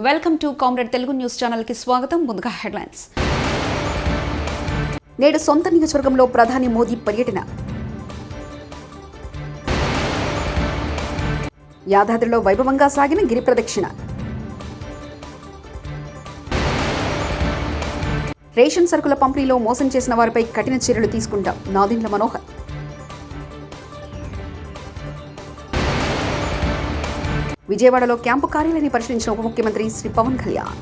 Welcome to comrade Telugu news channel కి స్వాగతం. ముందుగా హెడ్లైన్స్. నేడు సొంత నియోజకవర్గంలో ప్రధాని మోదీ పర్యటన. యాదాద్రిలో వైభవంగా సాగిన గిరి ప్రదక్షిణ. రేషన్ సరుకుల పంపిణీలో మోసం చేసిన వారిపై కఠిన చర్యలు తీసుకుంటాం నాదెండ్ల మనోహర్. విజయవాడలో క్యాంపు కార్యాలయాన్ని పరిశీలించిన ఉప ముఖ్యమంత్రి శ్రీ పవన్ కళ్యాణ్.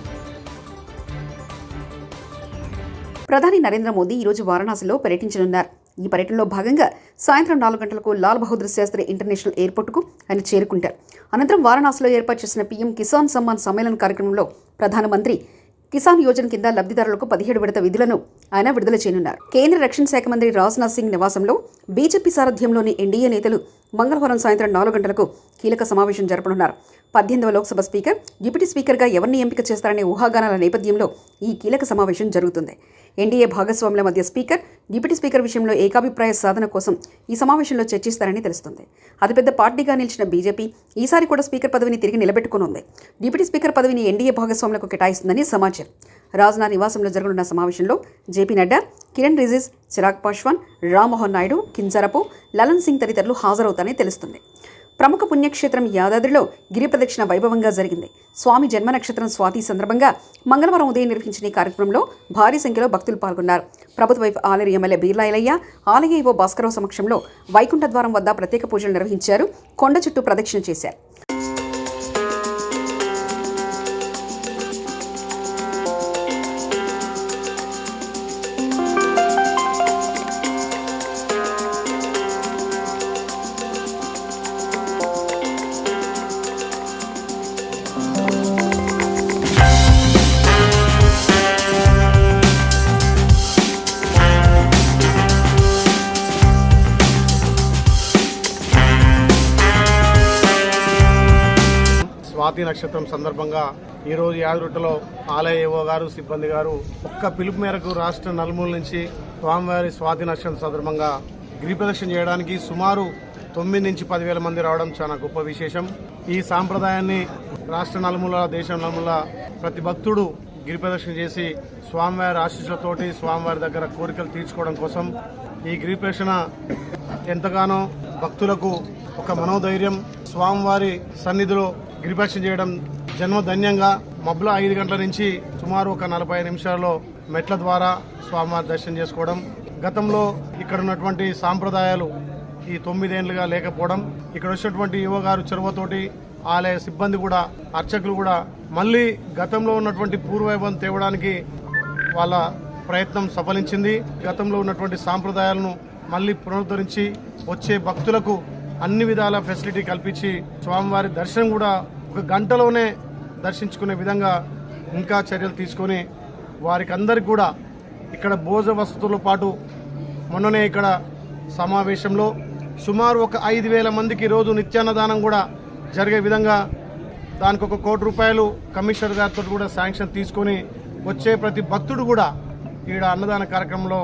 ప్రధాని నరేంద్ర మోదీ ఈరోజు వారణాసిలో పర్యటించనున్నారు. ఈ పర్యటనలో భాగంగా సాయంత్రం 4 గంటలకు లాల్ బహదూర్ శాస్త్రి ఇంటర్నేషనల్ ఎయిర్పోర్టుకు ఆయన చేరుకుంటారు. అనంతరం వారణాసిలో ఏర్పాటు చేసిన పీఎం కిసాన్ సమ్మాన్ సమ్మేళన కార్యక్రమంలో ప్రధానమంత్రి కిసాన్ యోజన కింద లబ్ధిదారులకు 17 విడత విధులను ఆయన విడుదల చేయనున్నారు. కేంద్ర రక్షణ శాఖ మంత్రి రాజ్నాథ్ సింగ్ నివాసంలో బీజేపీ సారథ్యంలోని ఎన్డీఏ నేతలు మంగళవారం సాయంత్రం 4 గంటలకు కీలక సమావేశం జరపనున్నారు. 18వ లోక్సభ స్పీకర్, డిప్యూటీ స్పీకర్గా ఎవరిని ఎంపిక చేస్తారనే ఊహాగానాల నేపథ్యంలో ఈ కీలక సమావేశం జరుగుతుంది. ఎన్డీఏ భాగస్వాముల మధ్య స్పీకర్, డిప్యూటీ స్పీకర్ విషయంలో ఏకాభిప్రాయ సాధన కోసం ఈ సమావేశంలో చర్చిస్తారని తెలుస్తుంది. అతిపెద్ద పార్టీగా నిలిచిన బీజేపీ ఈసారి కూడా స్పీకర్ పదవిని తిరిగి నిలబెట్టుకునుంది. డిప్యూటీ స్పీకర్ పదవిని ఎన్డీఏ భాగస్వాములకు కేటాయిస్తుందని సమాచారం. రాజ్నాథ్ నివాసంలో జరగనున్న సమావేశంలో జేపీ నడ్డా, కిరణ్ రిజిజు, చిరాగ్ పాశ్వాన్, రామ్మోహన్ నాయుడు, కింజరాపు, లలన్ సింగ్ తదితరులు హాజరవుతారని తెలుస్తుంది. ప్రముఖ పుణ్యక్షేత్రం యాదాద్రిలో గిరి ప్రదక్షిణ వైభవంగా జరిగింది. స్వామి జన్మ నక్షత్రం స్వాతి సందర్భంగా మంగళవారం ఉదయం నిర్వహించిన ఈ కార్యక్రమంలో భారీ సంఖ్యలో భక్తులు పాల్గొన్నారు. ప్రభుత్వ వైపు ఆలేరు ఎమ్మెల్యే బీర్లా ఐలయ్య, ఆలయ ఈవో భాస్కరరావు సమక్షంలో వైకుంఠ ద్వారం వద్ద ప్రత్యేక పూజలు నిర్వహించారు. కొండ చుట్టూ ప్రదక్షిణ చేశారు. స్వాతి నక్షత్రం సందర్భంగా ఈరోజు యాదగిరిగుట్టలో ఆలయ ఏవో గారు, సిబ్బంది గారు ఒక్క పిలుపు మేరకు రాష్ట్ర నలుమూల నుంచి స్వామివారి స్వాతి నక్షత్రం సందర్భంగా గిరి ప్రదక్షిణ చేయడానికి సుమారు 9 నుంచి 10,000 మంది రావడం చాలా గొప్ప విశేషం. ఈ సాంప్రదాయాన్ని రాష్ట్ర నలుమూల, దేశం నలుమూల ప్రతి భక్తుడు గిరి ప్రదక్షిణ చేసి స్వామివారి ఆశీస్సులతోటి స్వామివారి దగ్గర కోరికలు తీర్చుకోవడం కోసం ఈ గిరి ప్రదక్షిణ ఎంతగానో భక్తులకు ఒక మనోధైర్యం. స్వామివారి సన్నిధిలో గిరిప్రదక్షిణ చేయడం జన్మధన్యంగా మబ్బుల 5 గంటల నుంచి సుమారు ఒక 45 నిమిషాల్లో మెట్ల ద్వారా స్వామివారి దర్శనం చేసుకోవడం. గతంలో ఇక్కడ ఉన్నటువంటి సాంప్రదాయాలు ఈ 9 ఏళ్లుగా లేకపోవడం, ఇక్కడ వచ్చినటువంటి యువ గారు చొరవతోటి ఆలయ సిబ్బంది కూడా, అర్చకులు కూడా మళ్ళీ గతంలో ఉన్నటువంటి పూర్వవైభవం తేవడానికి వాళ్ళ ప్రయత్నం సఫలించింది. గతంలో ఉన్నటువంటి సాంప్రదాయాలను మళ్ళీ పునరుద్ధరించి వచ్చే భక్తులకు అన్ని విధాల ఫెసిలిటీ కల్పించి స్వామివారి దర్శనం కూడా ఒక గంటలోనే దర్శించుకునే విధంగా ఇంకా చర్యలు తీసుకొని వారికి అందరికి కూడా ఇక్కడ భోజన వసతులతో పాటు మొన్ననే ఇక్కడ సమావేశంలో సుమారు ఒక 5,000 మందికి రోజు నిత్యాన్నదానం కూడా జరిగే విధంగా దానికి ఒక ₹1 కోటి కమిషనర్ గారితో కూడా శాంక్షన్ తీసుకొని వచ్చే ప్రతి భక్తుడు కూడా ఈడ అన్నదాన కార్యక్రమంలో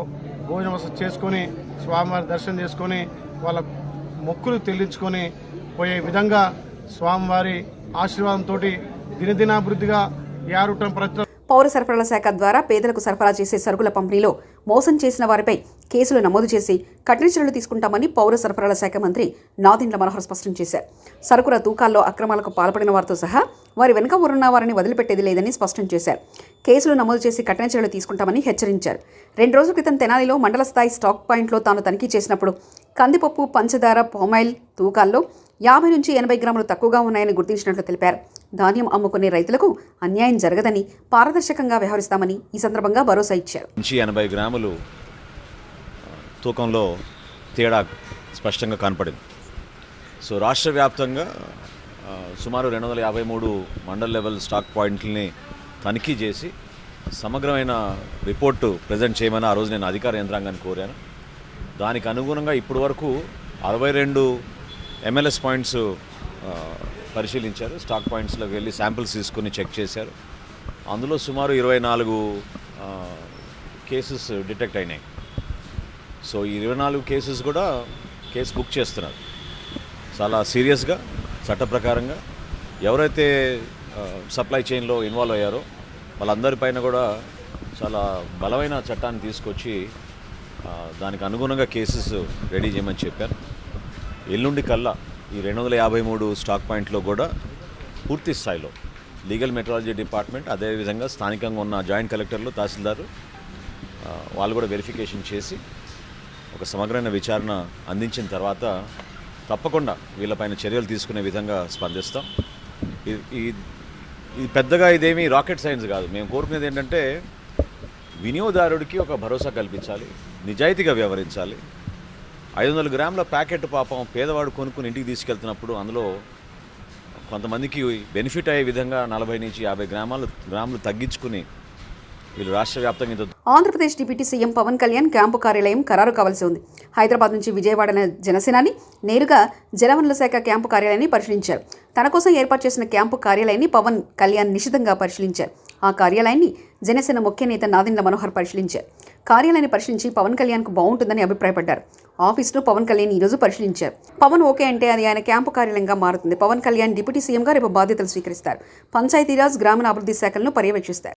భోజన వసతి చేసుకొని స్వామివారి దర్శనం చేసుకొని వాళ్ళ మొక్కులు చెల్లించుకొని పోయే విధంగా స్వామివారి ఆశీర్వాదంతో దినదినాభివృద్ధిగా యారుటం. పౌర సరఫరాల శాఖ ద్వారా పేదలకు సరఫరా చేసే సరుకుల పంపిణీలో మోసం చేసిన వారిపై కేసులు నమోదు చేసి కఠిన చర్యలు తీసుకుంటామని పౌర సరఫరాల శాఖ మంత్రి నాదెండ్ల మనోహర్ స్పష్టం చేశారు. సరుకుల తూకాల్లో అక్రమాలకు పాల్పడిన వారితో సహా వారి వెనుక ఉన్న వారిని వదిలిపెట్టేది లేదని స్పష్టం చేశారు. కేసులు నమోదు చేసి కఠిన చర్యలు తీసుకుంటామని హెచ్చరించారు. 2 రోజుల క్రితం తెనాలిలో మండల స్థాయి స్టాక్ పాయింట్లో తాను తనిఖీ చేసినప్పుడు కందిపప్పు, పంచదార, పామాయిల్ తూకాల్లో 50 నుంచి 80 గ్రాములు తక్కువగా ఉన్నాయని గుర్తించినట్లు తెలిపారు. ధాన్యం అమ్ముకునే రైతులకు అన్యాయం జరగదని, పారదర్శకంగా వ్యవహరిస్తామని ఈ సందర్భంగా భరోసా ఇచ్చారు. 80 గ్రాములు తూకంలో తేడా స్పష్టంగా కనపడింది. సో రాష్ట్ర వ్యాప్తంగా సుమారు 253 మండల్ లెవెల్ స్టాక్ పాయింట్లని తనిఖీ చేసి సమగ్రమైన రిపోర్టు ప్రజెంట్ చేయమని ఆ రోజు నేను అధికార యంత్రాంగాన్ని కోరాను. దానికి అనుగుణంగా ఇప్పటి వరకు 62 MLS పాయింట్స్ పరిశీలించారు. స్టాక్ పాయింట్స్లోకి వెళ్ళి శాంపిల్స్ తీసుకుని చెక్ చేశారు. అందులో సుమారు 24 కేసెస్ డిటెక్ట్ అయినాయి. సో ఈ 24 కేసెస్ కూడా కేసు బుక్ చేస్తున్నారు. చాలా సీరియస్గా చట్ట ప్రకారంగా ఎవరైతే సప్లై చైన్లో ఇన్వాల్వ్ అయ్యారో వాళ్ళందరిపైన కూడా చాలా బలమైన చట్టాన్ని తీసుకొచ్చి దానికి అనుగుణంగా కేసెస్ రెడీ చేయమని చెప్పారు. ఎల్లుండి కల్లా ఈ 253 స్టాక్ పాయింట్లో కూడా పూర్తి స్థాయిలో లీగల్ మెట్రాలజీ డిపార్ట్మెంట్, అదేవిధంగా స్థానికంగా ఉన్న జాయింట్ కలెక్టర్లు, తహసీల్దారు వాళ్ళు కూడా వెరిఫికేషన్ చేసి ఒక సమగ్రమైన విచారణ అందించిన తర్వాత తప్పకుండా వీళ్ళపైన చర్యలు తీసుకునే విధంగా స్పందిస్తాం. ఇది పెద్దగా ఇదేమీ రాకెట్ సైన్స్ కాదు. మేము కోరుకునేది ఏంటంటే వినియోగదారుడికి ఒక భరోసా కల్పించాలి, నిజాయితీగా వ్యవహరించాలి. 500 గ్రాముల ప్యాకెట్ పాపం పేదవాడు కొనుక్కుని ఇంటికి తీసుకెళ్తున్నప్పుడు అందులో కొంతమందికి బెనిఫిట్ అయ్యే విధంగా 40 నుంచి 50 గ్రాములు తగ్గించుకుని వీళ్ళు రాష్ట్ర వ్యాప్తంగా. Andhra Pradesh deputy CM Pawan Kalyan camp కార్యాలయం ఖరారు కావాల్సి ఉంది. హైదరాబాద్ నుంచి విజయవాడ జనసేనాని నేరుగా జలవనరుల శాఖ క్యాంపు కార్యాలయాన్ని పరిశీలించారు. తన కోసం ఏర్పాటు చేసిన క్యాంపు కార్యాలయాన్ని పవన్ కళ్యాణ్ నిశితంగా పరిశీలించారు. ఆ కార్యాలయాన్ని జనసేన ముఖ్య నేత నాదెండ్ల మనోహర్ పరిశీలించారు. కార్యాలయాన్ని పరిశీలించి పవన్ కళ్యాణ్కు బాగుంటుందని అభిప్రాయపడ్డారు. ఆఫీసులో పవన్ కళ్యాణ్ ఈరోజు పరిశీలించారు. పవన్ ఓకే అంటే అది ఆయన క్యాంపు కార్యాలయంగా మారుతుంది. పవన్ కళ్యాణ్ డిప్యూటీ సీఎంగా రేపు బాధ్యతలు స్వీకరిస్తారు. పంచాయతీరాజ్, గ్రామీణాభివృద్ధి శాఖలను పర్యవేక్షిస్తారు.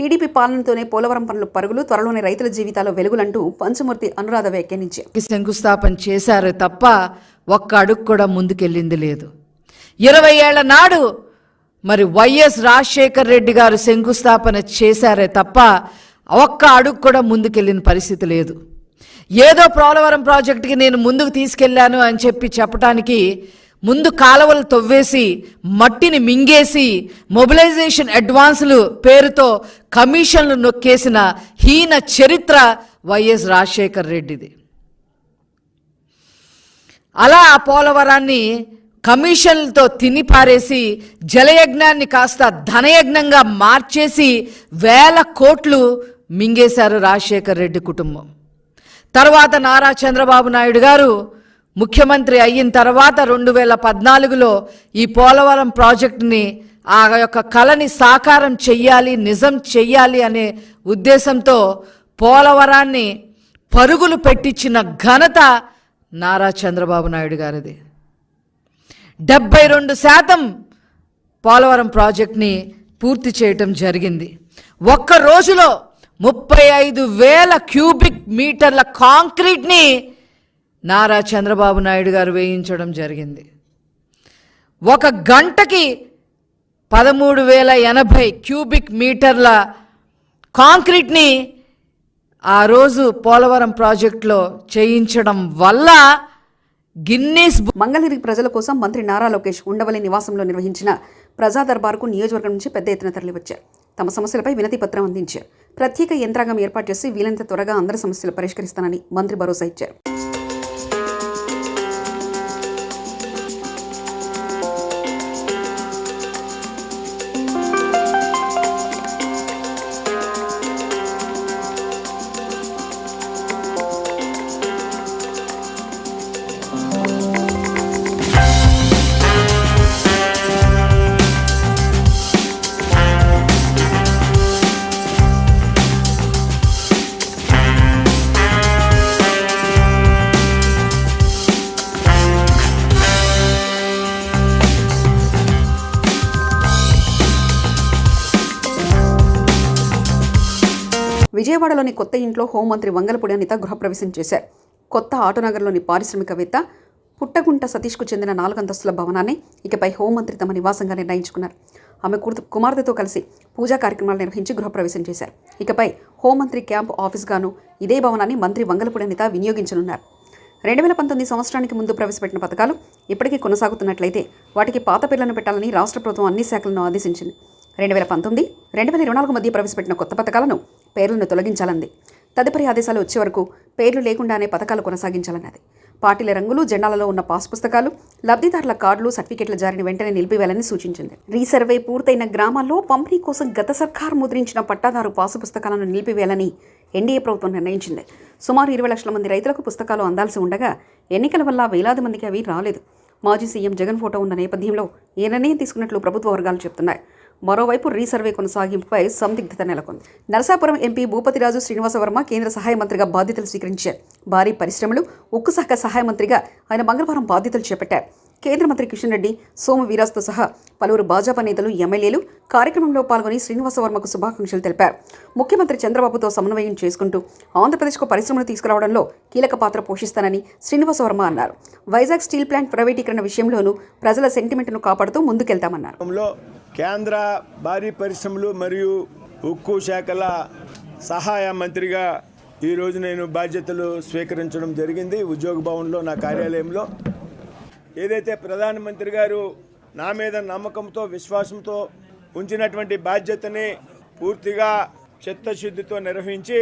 టీడీపీ పాలనతోనే పోలవరం పనులు పరుగులు, త్వరలోనే రైతుల జీవితాల్లో వెలుగులంటూ పంచమూర్తి అనురాధ వ్యాఖ్యానించారు. శంకుస్థాపన చేశారు తప్ప ఒక్క అడుగు కూడా ముందుకెళ్ళింది లేదు. 20 ఏళ్ల నాడు మరి వైఎస్ రాజశేఖర్ రెడ్డి గారు శంకుస్థాపన చేశారే తప్ప ఒక్క అడుగు కూడా ముందుకెళ్ళిన పరిస్థితి లేదు. ఏదో పోలవరం ప్రాజెక్టుకి నేను ముందుకు తీసుకెళ్లాను అని చెప్పడానికి ముందు కాలువలు తవ్వేసి మట్టిని మింగేసి మొబిలైజేషన్ అడ్వాన్సులు పేరుతో కమిషన్లు నొక్కేసిన హీన చరిత్ర వైఎస్ రాజశేఖర్ రెడ్డిది. అలా ఆ పోలవరాన్ని కమిషన్లతో తినిపారేసి జలయజ్ఞాన్ని కాస్త ధనయజ్ఞంగా మార్చేసి 1000 కోట్లు మింగేశారు రాజశేఖర్ రెడ్డి కుటుంబం. తర్వాత నారా చంద్రబాబు నాయుడు గారు ముఖ్యమంత్రి అయిన తర్వాత 2014లో ఈ పోలవరం ప్రాజెక్టుని ఆ యొక్క కళని సాకారం చెయ్యాలి, నిజం చెయ్యాలి అనే ఉద్దేశంతో పోలవరాన్ని పరుగులు పెట్టించిన ఘనత నారా చంద్రబాబు నాయుడు గారిది. 72% పోలవరం ప్రాజెక్ట్ని పూర్తి చేయటం జరిగింది. ఒక్క రోజులో 35,000 క్యూబిక్ మీటర్ల కాంక్రీట్ని నారా చంద్రబాబు నాయుడు గారు వేయించడం జరిగింది. ఒక గంటకి 13,080 క్యూబిక్ మీటర్ల కాంక్రీట్ని ఆ రోజు పోలవరం ప్రాజెక్టులో చేయించడం వల్ల గిన్నీస్. మంగళగిరి ప్రజల కోసం మంత్రి నారా లోకేష్ ఉండవల్లి నివాసంలో నిర్వహించిన ప్రజా దర్బార్కు నియోజకవర్గం నుంచి పెద్ద ఎత్తున తరలివచ్చారు. తమ సమస్యలపై వినతి పత్రం అందించారు. ప్రత్యేక యంత్రాంగం ఏర్పాటు చేసి వీలైనంత త్వరగా అందరి సమస్యలు పరిష్కరిస్తానని మంత్రి భరోసా ఇచ్చారు. విజయవాడలోని కొత్త ఇంట్లో హోంమంత్రి వంగలపూడి అనిత గృహప్రవేశం చేశారు. కొత్త ఆటోనగర్లోని పారిశ్రామికవేత్త పుట్టగుంట సతీష్కు చెందిన 4 అంతస్తుల భవనాన్ని ఇకపై హోంమంత్రి తమ నివాసంగా నిర్ణయించుకున్నారు. ఆమె కుమార్తెతో కలిసి పూజా కార్యక్రమాలు నిర్వహించి గృహప్రవేశం చేశారు. ఇకపై హోంమంత్రి క్యాంప్ ఆఫీస్గాను ఇదే భవనాన్ని మంత్రి వంగలపూడి అనిత వినియోగించనున్నారు. 2019 సంవత్సరానికి ముందు ప్రవేశపెట్టిన పథకాలు ఇప్పటికీ కొనసాగుతున్నట్లయితే వాటికి పాత పేర్లను పెట్టాలని రాష్ట్ర ప్రభుత్వం అన్ని శాఖలను ఆదేశించింది. 2019, 2024 మధ్య ప్రవేశపెట్టిన కొత్త పథకాలను పేర్లను తొలగించాలంది. తదుపరి ఆదేశాలు వచ్చే వరకు పేర్లు లేకుండానే పథకాలు కొనసాగించాలన్నది. పార్టీల రంగులు, జెండాలలో ఉన్న పాస్ పుస్తకాలు, లబ్ధిదారుల కార్డులు, సర్టిఫికెట్ల జారీని వెంటనే నిలిపివేయాలని సూచించింది. రీసర్వే పూర్తయిన గ్రామాల్లో పంపిణీ కోసం గత సర్కారు ముద్రించిన పట్టాదారు పాసు పుస్తకాలను నిలిపివేయాలని ఎన్డీఏ ప్రభుత్వం నిర్ణయించింది. సుమారు 20 లక్షల మంది రైతులకు పుస్తకాలు అందాల్సి ఉండగా ఎన్నికల వల్ల వేలాది మందికి అవి రాలేదు. మాజీ సీఎం జగన్ ఫోటో ఉన్న నేపథ్యంలో ఈ నిర్ణయం తీసుకున్నట్లు ప్రభుత్వ వర్గాలు చెబుతున్నాయి. మరోవైపు రీసర్వే కొనసాగింపుపై సందిగ్ధత నెలకొంది. నరసాపురం ఎంపీ భూపతిరాజు శ్రీనివాసవర్మ కేంద్ర సహాయ మంత్రిగా బాధ్యతలు స్వీకరించారు. భారీ పరిశ్రమలు, ఉక్కు శాఖ సహాయ మంత్రిగా ఆయన మంగళవారం బాధ్యతలు చేపట్టారు. కేంద్ర మంత్రి కిషన్ రెడ్డి, సోము వీరాజ్తో సహా పలువురు భాజపా నేతలు, ఎమ్మెల్యేలు కార్యక్రమంలో పాల్గొని శ్రీనివాసవర్మకు శుభాకాంక్షలు తెలిపారు. ముఖ్యమంత్రి చంద్రబాబుతో సమన్వయం చేసుకుంటూ ఆంధ్రప్రదేశ్కు పరిశ్రమలు తీసుకురావడంలో కీలక పాత్ర పోషిస్తానని శ్రీనివాసవర్మ అన్నారు. వైజాగ్ స్టీల్ ప్లాంట్ ప్రైవేటీకరణ విషయంలోనూ ప్రజల సెంటిమెంట్ను కాపాడుతూ ముందుకెళ్తామన్నారు. కేంద్ర భారీ పరిశ్రమలు మరియు ఉక్కు శాఖల సహాయ మంత్రిగా ఈరోజు నేను బాధ్యతలు స్వీకరించడం జరిగింది. ఉద్యోగ భవన్లో నా కార్యాలయంలో ఏదైతే ప్రధానమంత్రి గారు నా మీద నమ్మకంతో, విశ్వాసంతో ఉంచినటువంటి బాధ్యతని పూర్తిగా చిత్తశుద్ధితో నిర్వహించి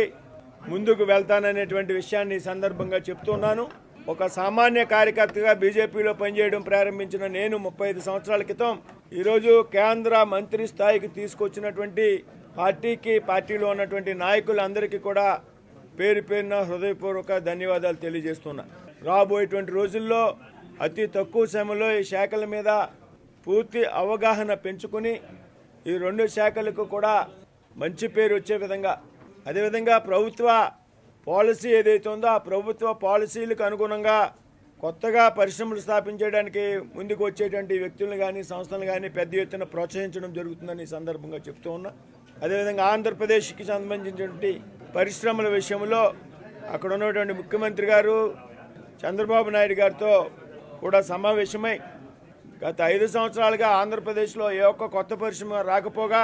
ముందుకు వెళ్తాననేటువంటి విషయాన్ని సందర్భంగా చెప్తున్నాను. ఒక సామాన్య కార్యకర్తగా బీజేపీలో పనిచేయడం ప్రారంభించిన నేను 35 సంవత్సరాల క్రితం ఈరోజు కేంద్ర మంత్రి స్థాయికి తీసుకొచ్చినటువంటి పార్టీలో ఉన్నటువంటి నాయకులందరికీ కూడా పేరు పేరున హృదయపూర్వక ధన్యవాదాలు తెలియజేస్తున్నా. రాబోయేటువంటి రోజుల్లో అతి తక్కువ సమయంలో ఈ శాఖల మీద పూర్తి అవగాహన పెంచుకుని ఈ 2 శాఖలకు కూడా మంచి పేరు వచ్చే విధంగా, అదేవిధంగా ప్రభుత్వ పాలసీ ఏదైతే ఉందో ఆ ప్రభుత్వ పాలసీలకు అనుగుణంగా కొత్తగా పరిశ్రమలు స్థాపించడానికి ముందుకు వచ్చేటువంటి వ్యక్తులను కానీ, సంస్థలను కానీ పెద్ద ఎత్తున ప్రోత్సహించడం జరుగుతుందని ఈ సందర్భంగా చెప్తూ ఉన్నా. అదేవిధంగా ఆంధ్రప్రదేశ్కి సంబంధించినటువంటి పరిశ్రమల విషయంలో అక్కడ ఉన్నటువంటి ముఖ్యమంత్రి గారు చంద్రబాబు నాయుడు గారితో కూడా సమావేశమై గత 5 సంవత్సరాలుగా ఆంధ్రప్రదేశ్లో ఏ ఒక్క కొత్త పరిశ్రమ రాకపోగా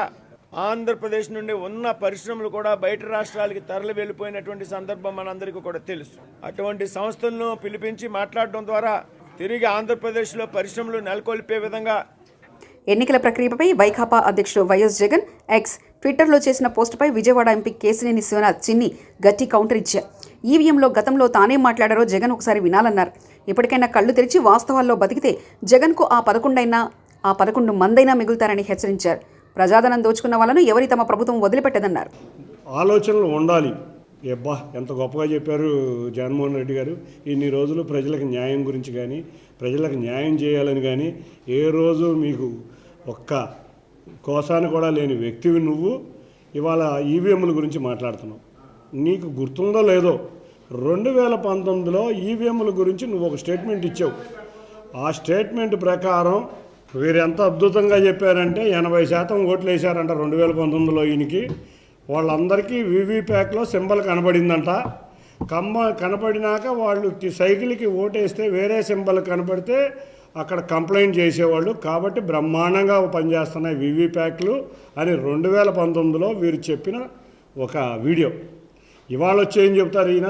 ఆంధ్రప్రదేశ్ నుండి ఉన్న పరిశ్రమలు కూడా బయట రాష్ట్రాలకి తరలి వెళ్ళిపోయినటువంటి సందర్భం మనందరికీ కూడా తెలుసు. అటువంటి సంస్థలను పిలిపించి మాట్లాడడం ద్వారా తిరిగి ఆంధ్రప్రదేశ్లో పరిశ్రమలు నెలకొల్పే విధంగా ఎన్నికల ప్రక్రియపై వైకాపా అధ్యక్షుడు వైఎస్ జగన్ ఎక్స్ ట్విట్టర్లో చేసిన పోస్టుపై విజయవాడ ఎంపీ కేశినేని శివనాథ్ చిన్ని గట్టి కౌంటర్ ఇచ్చారు. ఈవీఎంలో గతంలో తానేం మాట్లాడారో జగన్ ఒకసారి వినాలన్నారు. ఇప్పటికైనా కళ్ళు తెరిచి వాస్తవాల్లో బతికితే జగన్కు ఆ 11 మందైనా మిగులుతారని హెచ్చరించారు. ప్రజాధనం దోచుకున్న వాళ్ళను ఎవరి తమ ప్రభుత్వం వదిలిపెట్టదన్నారు. ఆలోచనలు ఉండాలి. అబ్బా ఎంత గొప్పగా చెప్పారు జగన్మోహన్ రెడ్డి గారు. ఇన్ని రోజులు ప్రజలకు న్యాయం గురించి కానీ, ప్రజలకు న్యాయం చేయాలని కానీ ఏ రోజు మీకు ఒక్క కోసాన్ని కూడా లేని వ్యక్తివి నువ్వు ఇవాళ ఈవీఎంల గురించి మాట్లాడుతున్నావు. నీకు గుర్తుందో లేదో 2019లో ఈవీఎంల గురించి నువ్వు ఒక స్టేట్మెంట్ ఇచ్చావు. ఆ స్టేట్మెంట్ ప్రకారం వీరు ఎంత అద్భుతంగా చెప్పారంటే 80% ఓట్లు వేశారంట 2019లో. ఈయనకి వాళ్ళందరికీ వీవీప్యాక్లో సింబల్ కనబడిందంట. కనపడినాక వాళ్ళు సైకిల్కి ఓటేస్తే వేరే సింబల్ కనపడితే అక్కడ కంప్లైంట్ చేసేవాళ్ళు. కాబట్టి బ్రహ్మాండంగా పనిచేస్తున్నాయి వీవీప్యాక్లు అని 2019లో వీరు చెప్పిన ఒక వీడియో. ఇవాళ వచ్చి ఏం చెప్తారు, ఈయన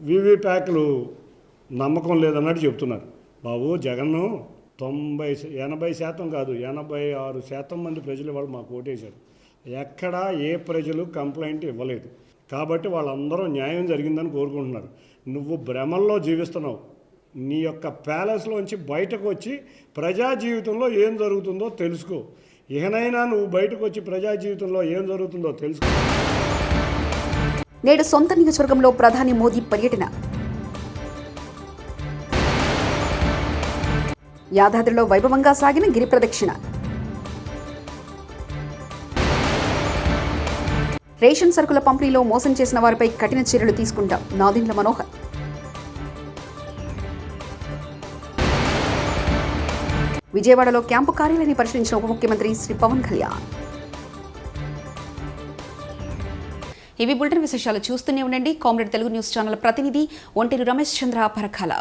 వీవీప్యాక్లు నమ్మకం లేదన్నట్టు చెప్తున్నారు. బాబు జగన్ను 80% కాదు 86% మంది ప్రజలు వాళ్ళు మాకు ఓటేశారు. ఎక్కడా ఏ ప్రజలు కంప్లైంట్ ఇవ్వలేదు. కాబట్టి వాళ్ళందరూ న్యాయం జరిగిందని కోరుకుంటున్నారు. నువ్వు భ్రమల్లో జీవిస్తున్నావు. నీ యొక్క ప్యాలెస్లోంచి బయటకు వచ్చి ప్రజా జీవితంలో ఏం జరుగుతుందో తెలుసుకో. ఇకనైనా నువ్వు బయటకు వచ్చి ప్రజా జీవితంలో ఏం జరుగుతుందో తెలుసుకో. నేడు సొంత నియోజకవర్గంలో ప్రధాని మోదీ పర్యటన. యాదాద్రిలో వైభవంగా సాగిన గిరి ప్రదక్షిణ. రేషన్ సరుకుల పంపిణీలో మోసం చేసిన వారిపై కఠిన చర్యలు తీసుకుంటాం నాదెండ్ల మనోహర్. విజయవాడలో క్యాంపు కార్యాలయాన్ని పరిశీలించిన ఉప ముఖ్యమంత్రి శ్రీ పవన్ కళ్యాణ్. ఇవి బులెటిన్ విశేషాలు. చూస్తూనే ఉండండి కామ్రేడ్ తెలుగు న్యూస్ ఛానల్ ప్రతినిధి ఒంటేరు రమేష్ చంద్ర పరకాల.